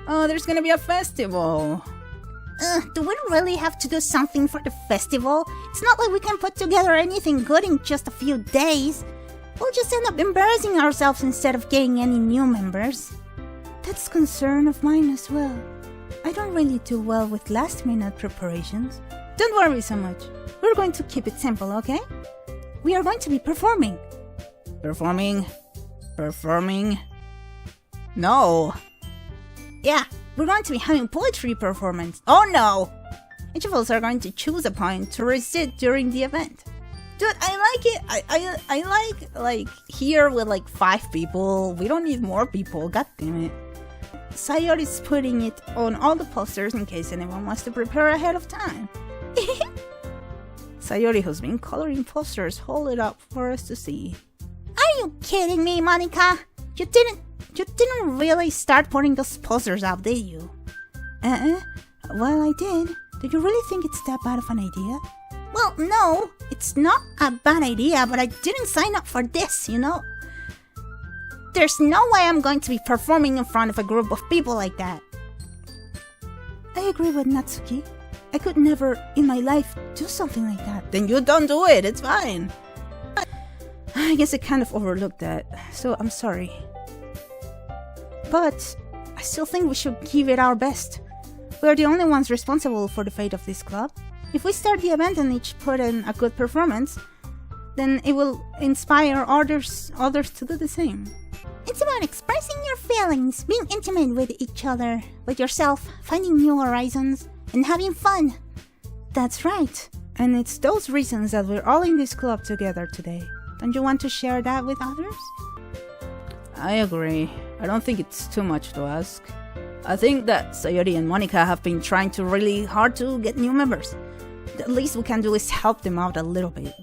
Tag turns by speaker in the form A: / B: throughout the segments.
A: Oh, there's gonna be a festival.
B: Do we really have to do something for the festival? It's not like we can put together anything good in just a few days. We'll just end up embarrassing ourselves instead of getting any new members.
A: That's a concern of mine as well. I don't really do well with last-minute preparations. Don't worry so much. We're going to keep it simple, okay? We are going to be performing. Performing? No.
B: Yeah,
A: we're going to be having poetry performance. Oh no! Each of us are going to choose a poem to recite during the event. Dude, I like it. I like here with like 5 people. We don't need more people. God damn it. Sayori's putting it on all the posters in case anyone wants to prepare ahead of time. Sayori, who's been coloring posters, hold it up for us to see.
B: Are you kidding me, Monica? You didn't really start putting those posters up, did you?
A: Well, I did. Do you really think it's that bad of an idea?
B: Well, no, it's not a bad idea, but I didn't sign up for this, you know? There's no way I'm going to be performing in front of a group of people like that.
A: I agree with Natsuki. I could never in my life do something like that.
B: Then you don't do it, it's fine.
A: I guess I kind of overlooked that, so I'm sorry. But I still think we should give it our best. We are the only ones responsible for the fate of this club. If we start the event and each put in a good performance, then it will inspire others to do the same.
B: It's about expressing your feelings, being intimate with each other, with yourself, finding new horizons, and having fun.
A: That's right. And it's those reasons that we're all in this club together today. Don't you want to share that with others? I agree. I don't think it's too much to ask. I think that Sayori and Monica have been trying to really hard to get new members. The least we can do is help them out a little bit.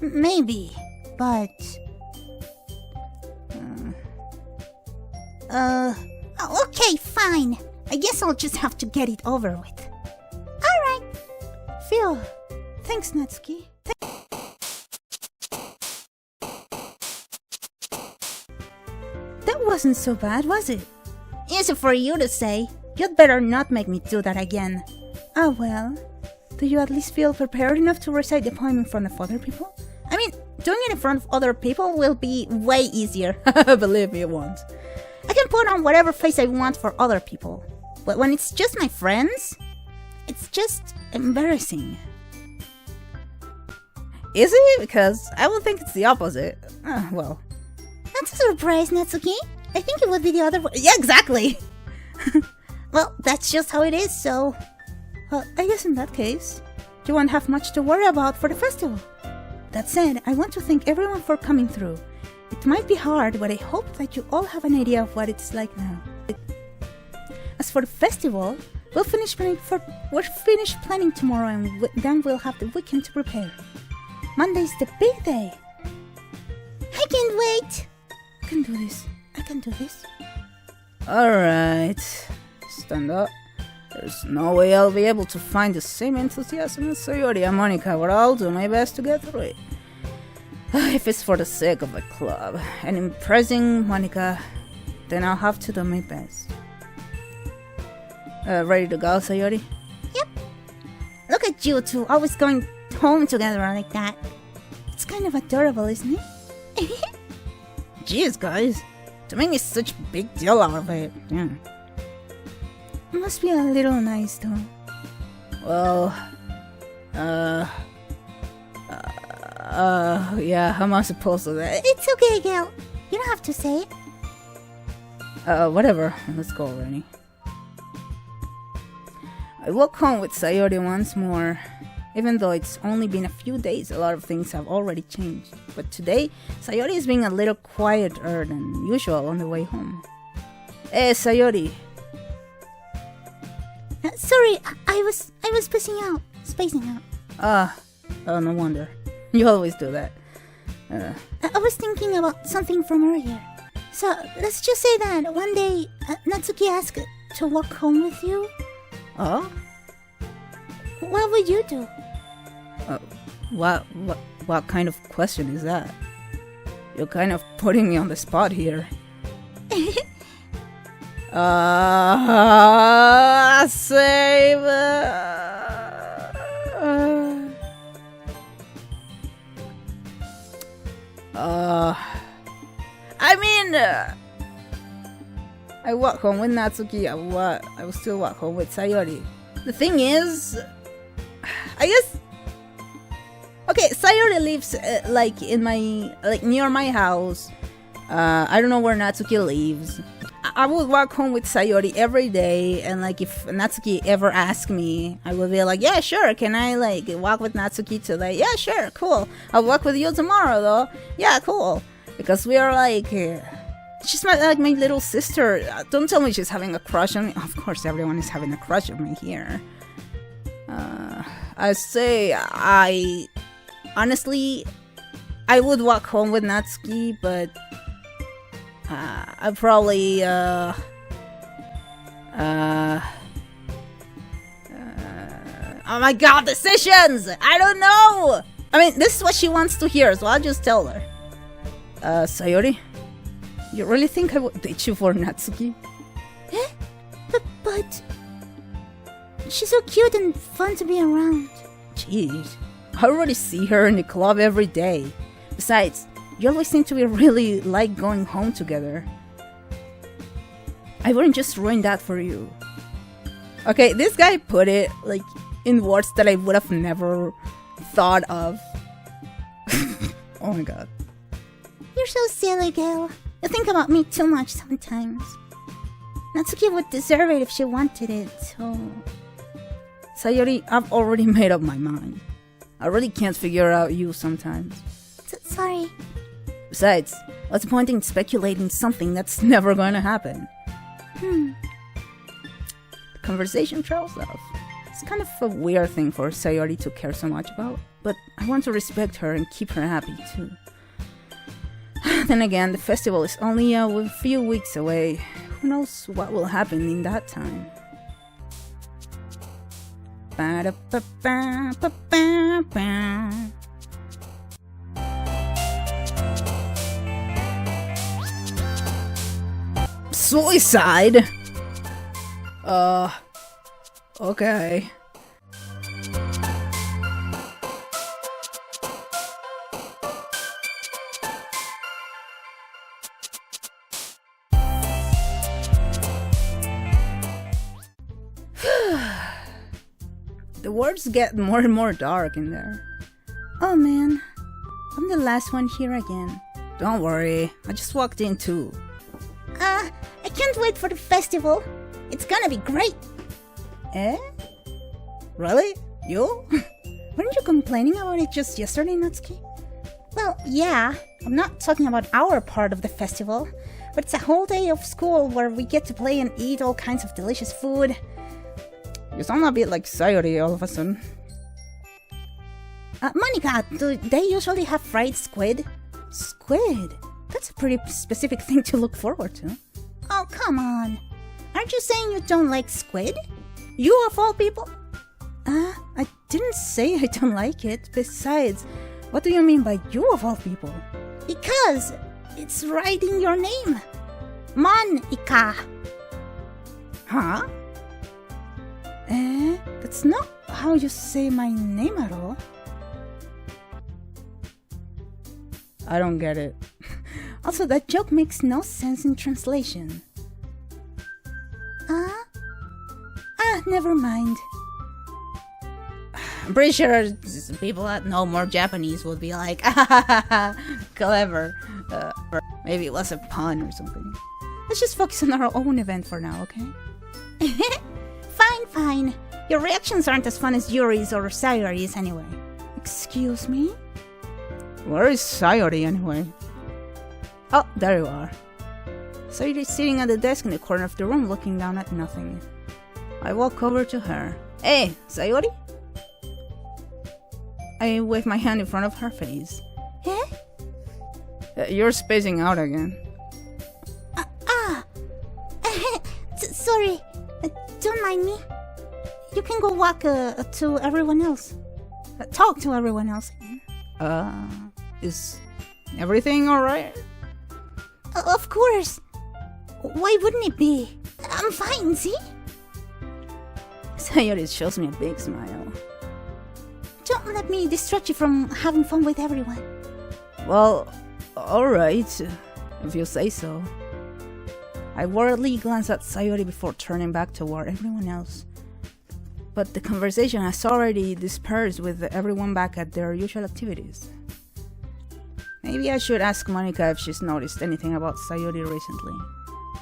B: Maybe, but... Okay, fine. I guess I'll just have to get it over with. Alright.
A: Phil. Thanks, Natsuki. That wasn't so bad, was it?
B: Easy for you to say. You'd better not make me do that again.
A: Ah, well. Do you at least feel prepared enough to recite the poem in front of other people?
B: I mean, doing it in front of other people will be way easier.
A: Believe me, it won't.
B: I can put on whatever face I want for other people. But when it's just my friends, it's just embarrassing.
A: Is it? Because I would think it's the opposite. Well.
B: That's a surprise, Natsuki. I think it would be the other way.
A: Yeah, exactly.
B: Well, that's just how it is, so...
A: Well, I guess in that case, you won't have much to worry about for the festival. That said, I want to thank everyone for coming through. It might be hard, but I hope that you all have an idea of what it's like now. As for the festival, we'll finish planning tomorrow, and then we'll have the weekend to prepare. Monday's the big day.
B: I can't wait.
A: I can do this.
C: Alright. Stand up. There's no way I'll be able to find the same enthusiasm as Sayori and Monica, but I'll do my best to get through it. If it's for the sake of the club and impressing Monica, then I'll have to do my best. Ready to go, Sayori?
B: Yep. Look at you two, always going home together like that.
A: It's kind of adorable, isn't it?
C: Jeez, guys. To make me such a big deal out of it. Yeah.
A: It must be a little nice, though.
C: Well, yeah, how am I supposed to that?
B: It's okay, Gil. You don't have to say it.
C: Whatever. Let's go already. I walk home with Sayori once more. Even though it's only been a few days, a lot of things have already changed. But today, Sayori is being a little quieter than usual on the way home. Hey, Sayori.
B: Sorry, I was spacing out.
C: Oh, no wonder. You always do that.
B: I was thinking about something from earlier. So, let's just say that one day, Natsuki asked to walk home with you.
C: Oh?
B: What would you do?
C: What kind of question is that? You're kind of putting me on the spot here. Save. I mean, I walk home with Natsuki. I will still walk home with Sayori. The thing is, I guess. Okay, Sayori lives like in my near my house. I don't know where Natsuki lives. I would walk home with Sayori every day, and like if Natsuki ever asked me, I would be like, yeah, sure. Can I like walk with Natsuki today? Yeah, sure, cool. I'll walk with you tomorrow, though. Yeah, cool. Because we are like, she's my little sister. Don't tell me she's having a crush on me. Of course, everyone is having a crush on me here. I say honestly, I would walk home with Natsuki, but I probably oh my god, decisions! I don't know! I mean, this is what she wants to hear, so I'll just tell her. Sayori? You really think I would date you for Natsuki?
B: Eh? But... she's so cute and fun to be around.
C: Jeez. I already see her in the club every day. Besides, you always seem to be really like going home together. I wouldn't just ruin that for you. Okay, this guy put it like in words that I would have never thought of. Oh my god.
B: You're so silly, girl. You think about me too much sometimes. Natsuki would deserve it if she wanted it, so...
C: Sayori, I've already made up my mind. I really can't figure out you sometimes.
B: Sorry.
C: Besides, what's the point in speculating something that's never going to happen? The conversation trails off. It's kind of a weird thing for Sayori to care so much about, but I want to respect her and keep her happy too. Then again, the festival is only a few weeks away. Who knows what will happen in that time? Suicide? Okay. The words get more and more dark in there.
A: Oh man, I'm the last one here again.
C: Don't worry, I just walked in too.
B: I can't wait for the festival. It's gonna be great.
A: Eh?
C: Really? You?
A: Weren't you complaining about it just yesterday, Natsuki?
B: Well, yeah. I'm not talking about our part of the festival, but it's a whole day of school where we get to play and eat all kinds of delicious food.
C: You sound a bit like Sayori all of a sudden.
B: Monica, do they usually have fried squid?
A: Squid? That's a pretty specific thing to look forward to.
B: Oh, come on. Aren't you saying you don't like squid? You of all people?
A: I didn't say I don't like it. Besides, what do you mean by you of all people?
B: Because it's right in your name. Monica.
C: Huh?
A: That's not how you say my name at all.
C: I don't get it.
A: Also, that joke makes no sense in translation. Never mind.
C: I'm pretty sure people that know more Japanese would be like, clever. Or maybe it was a pun or something.
A: Let's just focus on our own event for now, okay?
B: Fine. Your reactions aren't as fun as Yuri's or Sayori's anyway.
A: Excuse me?
C: Where is Sayori anyway? Oh, there you are. Sayori is sitting at the desk in the corner of the room looking down at nothing. I walk over to her. Hey, Sayori? I wave my hand in front of her face. You're spacing out again.
B: Sorry. Don't mind me. You can go walk to everyone else. Talk to everyone else.
C: Is everything alright?
B: Of course. Why wouldn't it be? I'm fine, see?
C: Sayori shows me a big smile.
B: Don't let me distract you from having fun with everyone.
C: Well, alright, if you say so. I worriedly glance at Sayori before turning back toward everyone else. But the conversation has already dispersed with everyone back at their usual activities. Maybe I should ask Monica if she's noticed anything about Sayori recently.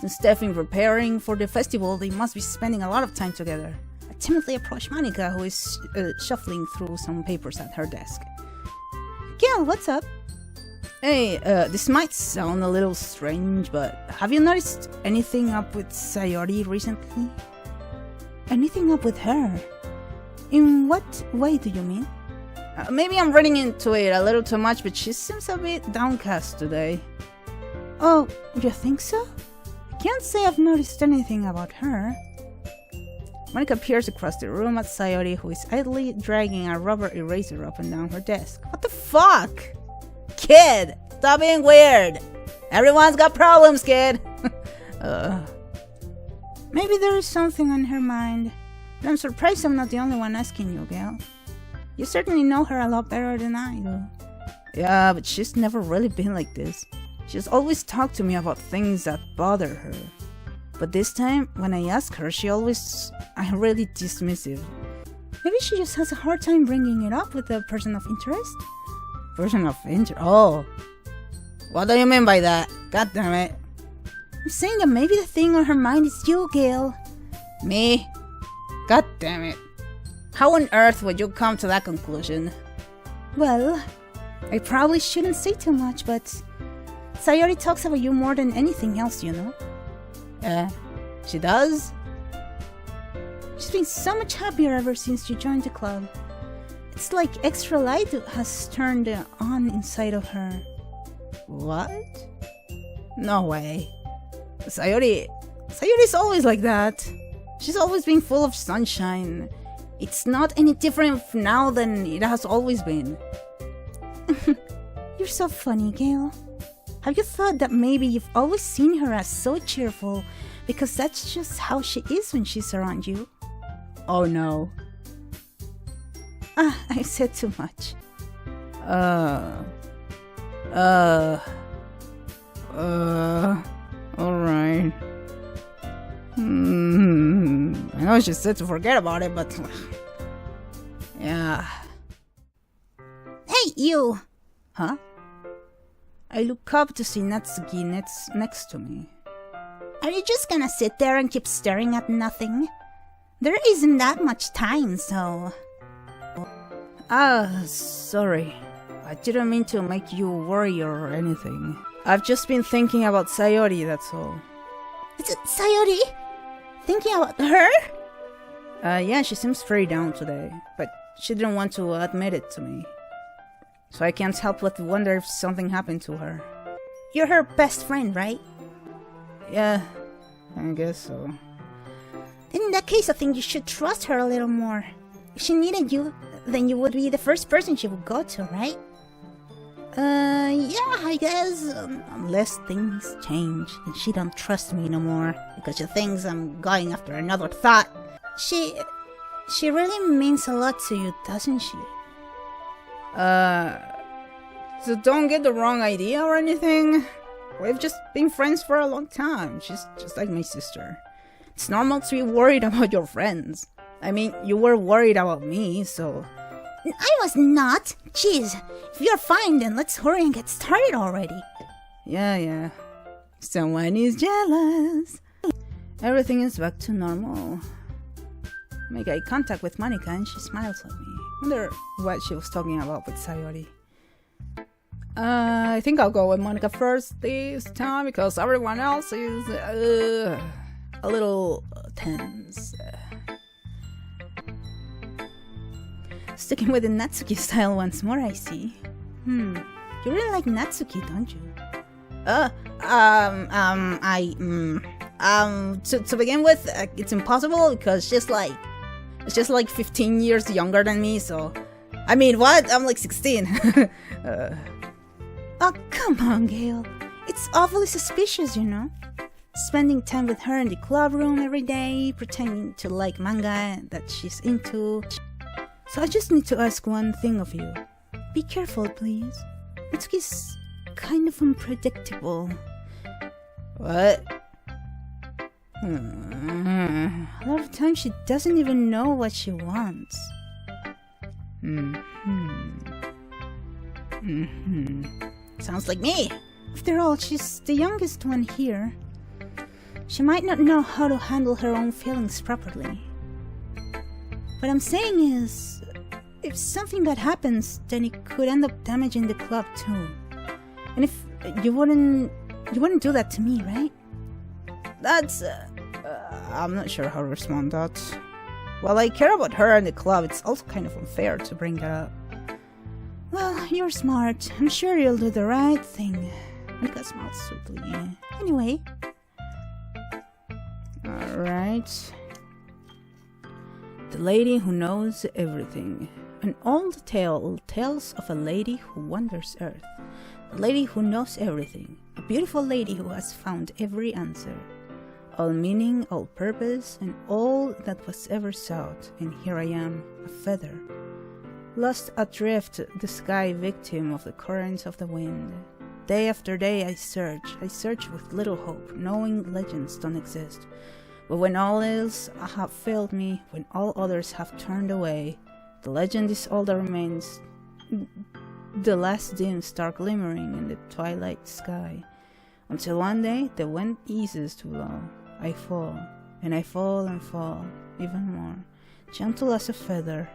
C: Since they've been preparing for the festival, they must be spending a lot of time together. I timidly approach Monica, who is shuffling through some papers at her desk.
A: Gail, what's up?
C: Hey, this might sound a little strange, but have you noticed anything up with Sayori recently?
A: Anything up with her? In what way do you mean?
C: Maybe I'm reading into it a little too much, but she seems a bit downcast today.
A: Oh, you think so? I can't say I've noticed anything about her.
C: Monica peers across the room at Sayori, who is idly dragging a rubber eraser up and down her desk. What the fuck? Kid, stop being weird. Everyone's got problems, kid.
A: Maybe there is something on her mind. But I'm surprised I'm not the only one asking you, Gail. You certainly know her a lot better than I do.
C: Yeah, but she's never really been like this. She's always talked to me about things that bother her. But this time, when I ask her, I'm really dismissive.
A: Maybe she just has a hard time bringing it up with a person of interest?
C: Person of interest? Oh. What do you mean by that? God damn it.
A: I'm saying that maybe the thing on her mind is you, Gail.
C: Me? God damn it. How on earth would you come to that conclusion?
A: Well, I probably shouldn't say too much, but Sayori talks about you more than anything else, you know?
C: She does?
A: She's been so much happier ever since you joined the club. It's like extra light has turned on inside of her.
C: What? No way. Sayori's always like that. She's always been full of sunshine. It's not any different now than it has always been.
A: You're so funny, Gail. Have you thought that maybe you've always seen her as so cheerful because that's just how she is when she's around you?
C: Oh no.
A: I said too much.
C: Alright. I know she said to forget about it, but... yeah.
B: Hey, you!
C: Huh? I look up to see Natsuki next to me.
B: Are you just gonna sit there and keep staring at nothing? There isn't that much time, so...
C: Sorry. I didn't mean to make you worry or anything. I've just been thinking about Sayori, that's all.
B: Is it Sayori? Thinking about her?
C: Yeah, she seems very down today, but she didn't want to admit it to me. So I can't help but wonder if something happened to her.
B: You're her best friend, right?
C: Yeah, I guess so.
B: Then in that case, I think you should trust her a little more. If she needed you, then you would be the first person she would go to, right? Yeah, I guess. Unless things change and she don't trust me no more because she thinks I'm going after another thought. She really means a lot to you, doesn't she?
C: So don't get the wrong idea or anything. We've just been friends for a long time. She's just like my sister. It's normal to be worried about your friends. I mean, you were worried about me, so...
B: I was not. Jeez, if you're fine, then let's hurry and get started already.
C: Yeah. Someone is jealous. Everything is back to normal. Make eye contact with Monica and she smiles at me. Wonder what she was talking about with Sayori. I think I'll go with Monica first this time because everyone else is a little tense. Sticking with the Natsuki style once more, I see. You really like Natsuki, don't you? To begin with, it's impossible because she's just like 15 years younger than me, so... I mean, what? I'm like 16.
A: Oh, come on, Gail. It's awfully suspicious, you know. spending time with her in the club room every day, pretending to like manga that she's into. So I just need to ask one thing of you. Be careful, please. Natsuki's kind of unpredictable.
C: What?
A: A lot of times she doesn't even know what she wants.
C: Sounds like me.
A: After all, she's the youngest one here. She might not know how to handle her own feelings properly. What I'm saying is, if something bad happens, then it could end up damaging the club too. And if you wouldn't do that to me, right?
C: That's... I'm not sure how to respond to that. While I care about her and the club, it's also kind of unfair to bring it up.
A: Well, you're smart. I'm sure you'll do the right thing. Mika smiled sweetly. Anyway.
C: Alright. The Lady Who Knows Everything. An old tale tells of a lady who wanders Earth. A lady who knows everything. A beautiful lady who has found every answer. All meaning, all purpose, and all that was ever sought. And here I am, a feather. Lost adrift the sky, victim of the currents of the wind. Day after day I search with little hope, knowing legends don't exist. But when all else have failed me, when all others have turned away, the legend is all that remains, the last dim star glimmering in the twilight sky. Until one day the wind eases to blow. I fall, and I fall and fall, even more, gentle as a feather,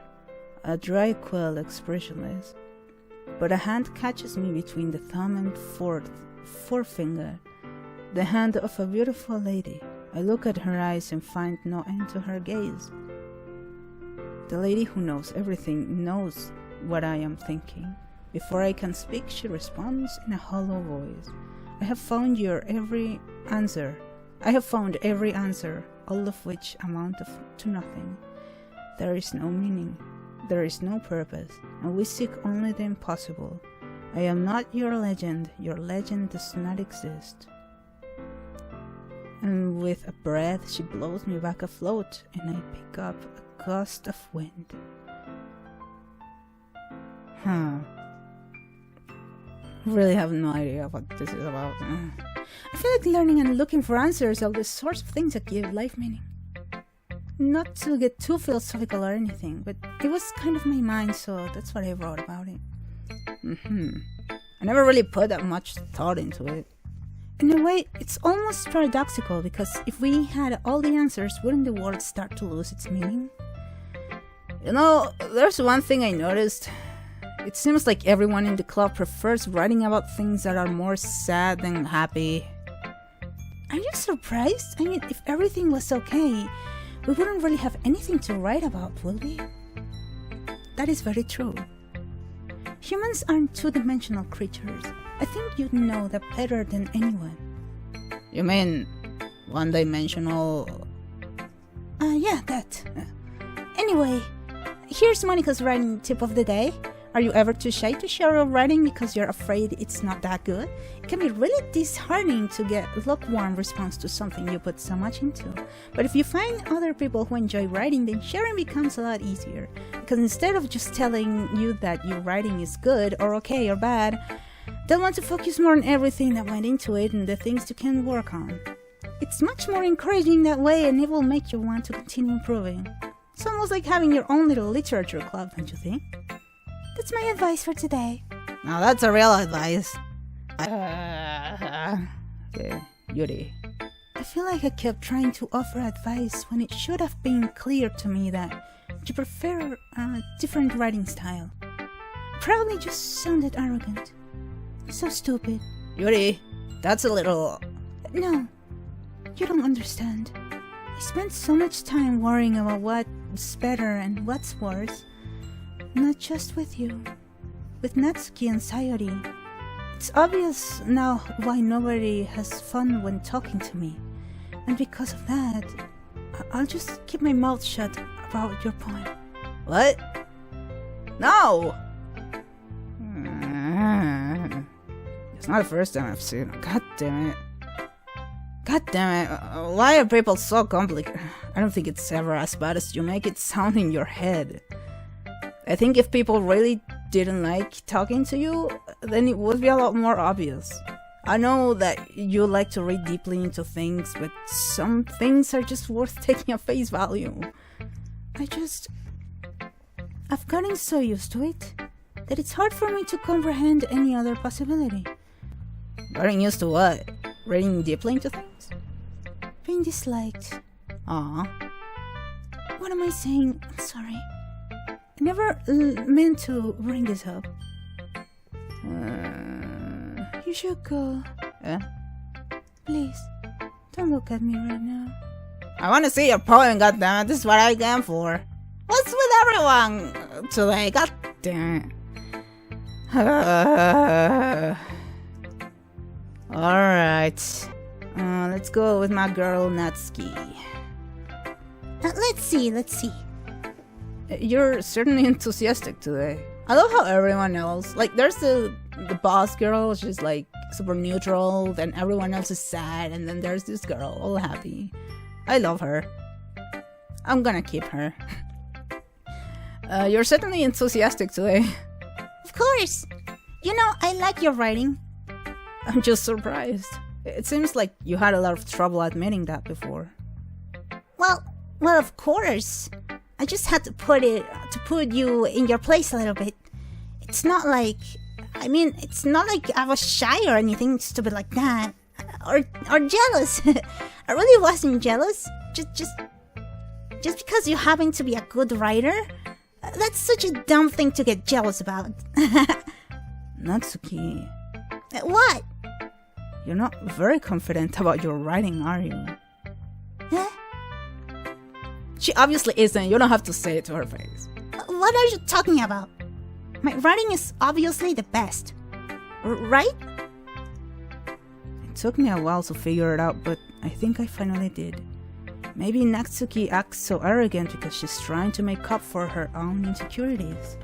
C: a dry quill expressionless. But a hand catches me between the thumb and forefinger, the hand of a beautiful lady. I look at her eyes and find no end to her gaze. The lady who knows everything knows what I am thinking. Before I can speak, she responds in a hollow voice. I have found every answer, all of which amount to nothing. There is no meaning. There is no purpose, and we seek only the impossible. I am not your legend does not exist. And with a breath she blows me back afloat, and I pick up a gust of wind. I really have no idea what this is about.
A: I feel like learning and looking for answers are the sorts of things that give life meaning. Not to get too philosophical or anything, but it was kind of my mind, so that's what I wrote about it.
C: I never really put that much thought into it.
A: In a way, it's almost paradoxical, because if we had all the answers, wouldn't the world start to lose its meaning?
C: You know, there's one thing I noticed. It seems like everyone in the club prefers writing about things that are more sad than happy.
A: Are you surprised? I mean, if everything was okay, we wouldn't really have anything to write about, would we? That is very true. Humans aren't two-dimensional creatures. I think you'd know that better than anyone.
C: You mean one-dimensional?
A: Yeah, that. Anyway, here's Monica's writing tip of the day. Are you ever too shy to share your writing because you're afraid it's not that good? It can be really disheartening to get a lukewarm response to something you put so much into. But if you find other people who enjoy writing, then sharing becomes a lot easier. Because instead of just telling you that your writing is good or okay or bad, they'll want to focus more on everything that went into it and the things you can work on. It's much more encouraging that way, and it will make you want to continue improving. It's almost like having your own little literature club, don't you think? That's my advice for today.
C: Now that's a real advice. Yuri.
A: I feel like I kept trying to offer advice when it should have been clear to me that you prefer a different writing style. Probably just sounded arrogant. So stupid.
C: Yuri, that's a little...
A: No, you don't understand. I spent so much time worrying about what's better and what's worse. Not just with you, with Natsuki and Sayori. It's obvious now why nobody has fun when talking to me. And because of that, I'll just keep my mouth shut about your point.
C: What? No! It's not the first time I've seen it. God damn it. God damn it, why are people so complicated? I don't think it's ever as bad as you make it sound in your head. I think if people really didn't like talking to you, then it would be a lot more obvious. I know that you like to read deeply into things, but some things are just worth taking at face value.
A: I've gotten so used to it that it's hard for me to comprehend any other possibility.
C: Getting used to what? Reading deeply into things?
A: Being disliked.
C: Aw.
A: What am I saying? I'm sorry. I never meant to bring this up. You should go.
C: Yeah?
A: Please, don't look at me right now.
C: I want to see your poem, goddammit. This is what I came for. What's with everyone today? Goddamn. Alright. Let's go with my girl Natsuki.
B: Let's see.
C: You're certainly enthusiastic today. I love how everyone else, like, there's the boss girl, she's like super neutral, then everyone else is sad, and then there's this girl all happy. I love her. I'm gonna keep her. You're certainly enthusiastic today.
B: Of course. You know, I like your writing.
C: I'm just surprised. It seems like you had a lot of trouble admitting that before.
B: Well, of course. I just had to put you in your place a little bit. It's not like I was shy or anything stupid like that. Or jealous. I really wasn't jealous. Just because you happen to be a good writer, that's such a dumb thing to get jealous about.
C: Natsuki.
B: What?
C: You're not very confident about your writing, are you?
B: Huh?
C: She obviously isn't. You don't have to say it to her face.
B: What are you talking about? My writing is obviously the best. Right?
C: It took me a while to figure it out, but I think I finally did. Maybe Natsuki acts so arrogant because she's trying to make up for her own insecurities.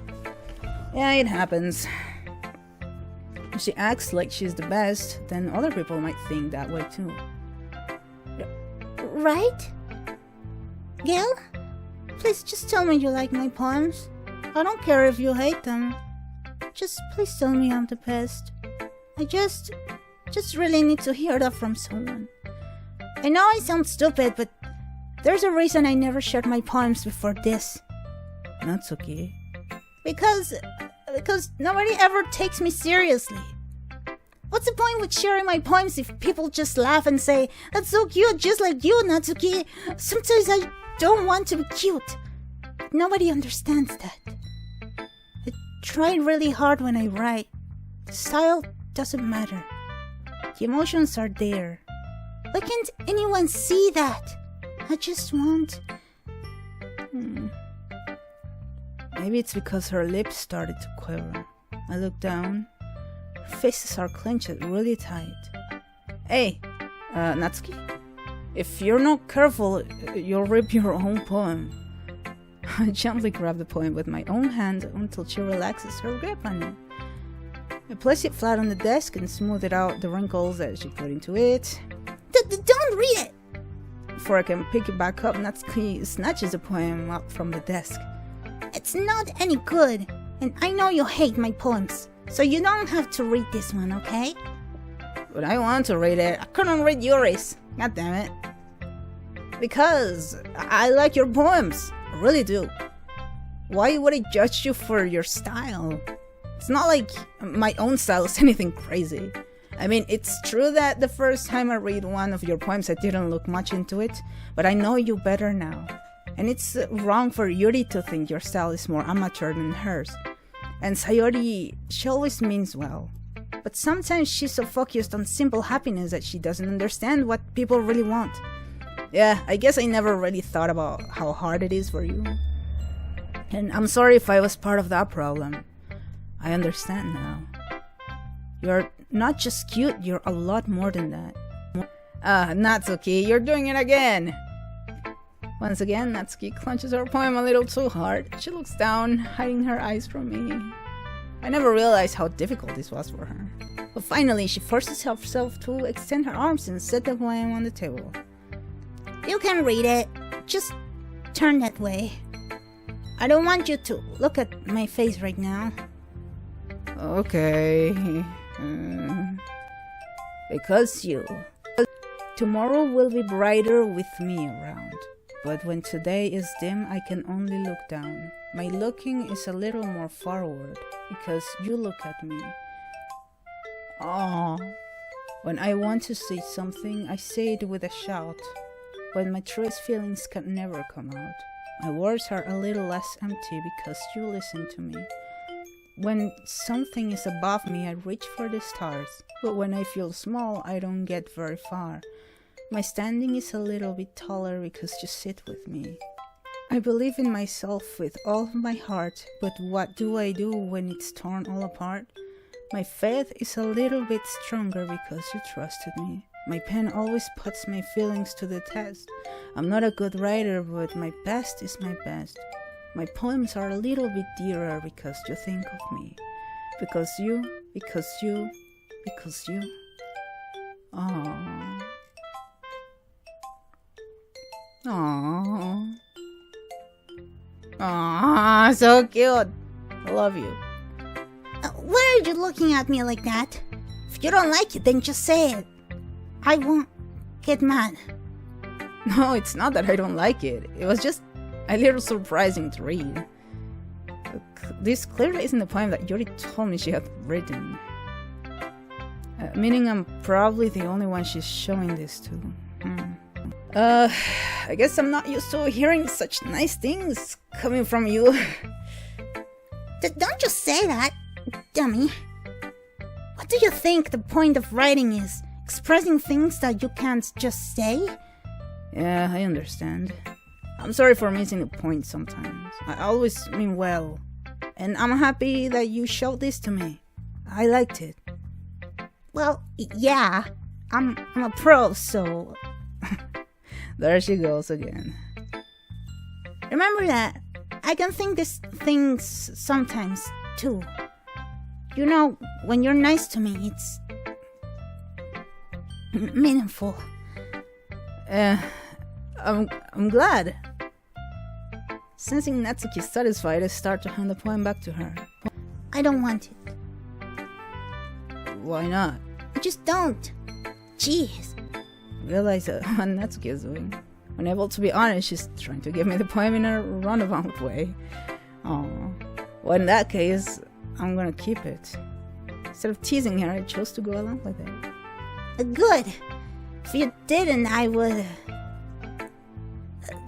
C: Yeah, it happens. If she acts like she's the best, then other people might think that way too.
B: Right? Gil? Please just tell me you like my poems. I don't care if you hate them. Just please tell me I'm the best. I just really need to hear that from someone. I know I sound stupid, but there's a reason I never shared my poems before this.
C: Natsuki.
B: Because nobody ever takes me seriously. What's the point with sharing my poems if people just laugh and say, "That's so cute, just like you, Natsuki"? Sometimes I don't want to be cute. Nobody understands that. I try really hard when I write. The style doesn't matter. The emotions are there. Why can't anyone see that? I just want...
C: Maybe it's because her lips started to quiver. I look down. Her faces are clenched really tight. Hey, Natsuki? If you're not careful, you'll rip your own poem. I gently grab the poem with my own hand until she relaxes her grip on it. I place it flat on the desk and smooth it out the wrinkles that she put into it.
B: Don't read it!
C: Before I can pick it back up, Natsuki snatches the poem up from the desk.
B: It's not any good, and I know you hate my poems, so you don't have to read this one, okay?
C: But I want to read it. I couldn't read yours. God damn it. Because I like your poems. I really do. Why would I judge you for your style? It's not like my own style is anything crazy. I mean, it's true that the first time I read one of your poems I didn't look much into it, but I know you better now. And it's wrong for Yuri to think your style is more amateur than hers. And Sayori, she always means well. But sometimes she's so focused on simple happiness that she doesn't understand what people really want. Yeah, I guess I never really thought about how hard it is for you. And I'm sorry if I was part of that problem. I understand now. You're not just cute, you're a lot more than that. Natsuki, you're doing it again! Once again, Natsuki clenches her poem a little too hard. She looks down, hiding her eyes from me. I never realized how difficult this was for her. But finally, she forces herself to extend her arms and set the poem on the table.
B: You can read it. Just turn that way. I don't want you to look at my face right now.
C: Okay. Because you. Tomorrow will be brighter with me around. But when today is dim, I can only look down. My looking is a little more forward because you look at me. Aww. When I want to say something, I say it with a shout. When my truest feelings can never come out. My words are a little less empty because you listen to me. When something is above me, I reach for the stars. But when I feel small, I don't get very far. My standing is a little bit taller because you sit with me. I believe in myself with all of my heart, but what do I do when it's torn all apart? My faith is a little bit stronger because you trusted me. My pen always puts my feelings to the test. I'm not a good writer, but my best is my best. My poems are a little bit dearer because you think of me. Because you. Aww. Aww. Aww, so cute. I love you.
B: Why are you looking at me like that? If you don't like it, then just say it. I won't get mad.
C: No, it's not that I don't like it. It was just a little surprising to read. This clearly isn't the poem that Yuri told me she had written. Meaning I'm probably the only one she's showing this to. I guess I'm not used to hearing such nice things coming from you.
B: Don't just say that, dummy. What do you think the point of writing is? Expressing things that you can't just say?
C: Yeah, I understand. I'm sorry for missing the point sometimes. I always mean well. And I'm happy that you showed this to me. I liked it.
B: Well, yeah. I'm a pro, so...
C: There she goes again.
B: Remember that. I can think these things sometimes, too. You know, when you're nice to me, it's... meaningful.
C: I'm glad. Sensing Natsuki satisfied, I start to hand the poem back to her.
B: I don't want it.
C: Why not?
B: Just don't. Jeez.
C: Realize what Natsuki is doing. Unable to be honest, she's trying to give me the poem in a roundabout way. Oh, well, in that case, I'm gonna keep it. Instead of teasing her, I chose to go along with it.
B: Good. If you didn't, I would...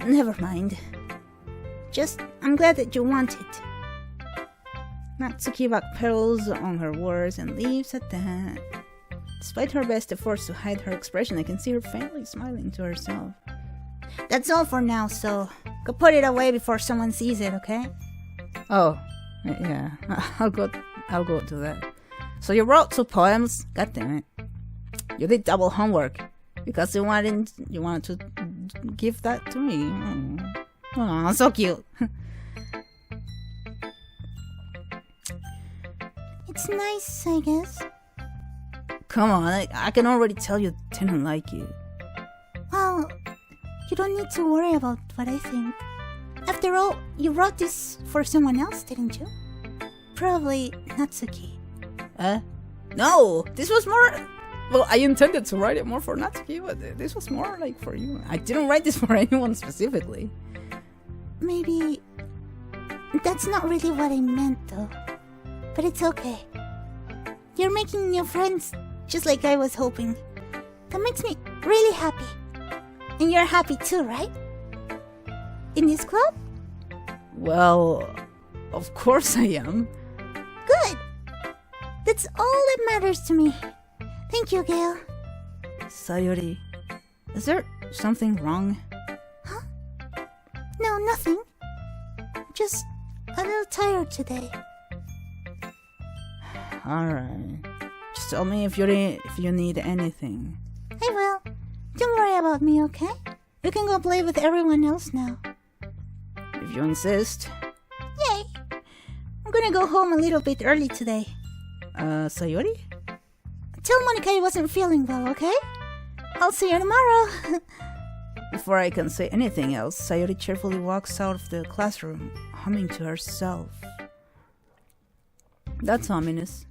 B: never mind. Just, I'm glad that you want it.
C: Natsuki backpedals on her words and leaves at that. Despite her best efforts to hide her expression, I can see her faintly smiling to herself.
B: That's all for now, so go put it away before someone sees it, okay?
C: Oh, yeah. I'll go do that. So you wrote 2 poems? God damn it. You did double homework because you wanted to give that to me. Oh, so cute.
B: It's nice, I guess.
C: Come on, I can already tell you didn't like it.
B: Well, you don't need to worry about what I think. After all, you wrote this for someone else, didn't you? Probably Natsuki.
C: No, this was more... Well, I intended to write it more for Natsuki, but this was more like for you. I didn't write this for anyone specifically.
B: Maybe... that's not really what I meant, though. But it's okay. You're making new friends, just like I was hoping. That makes me really happy. And you're happy too, right? In this club?
C: Well, of course I am.
B: Good! That's all that matters to me. Thank you, Gail.
C: Sayori, is there something wrong?
B: Huh? No, nothing. Just a little tired today.
C: Alright. Just tell me if you need anything.
B: I will. Don't worry about me, okay? You can go play with everyone else now.
C: If you insist.
B: Yay! I'm gonna go home a little bit early today.
C: Sayori?
B: Tell Monica I wasn't feeling well, okay? I'll see you tomorrow.
C: Before I can say anything else, Sayori cheerfully walks out of the classroom, humming to herself. That's ominous.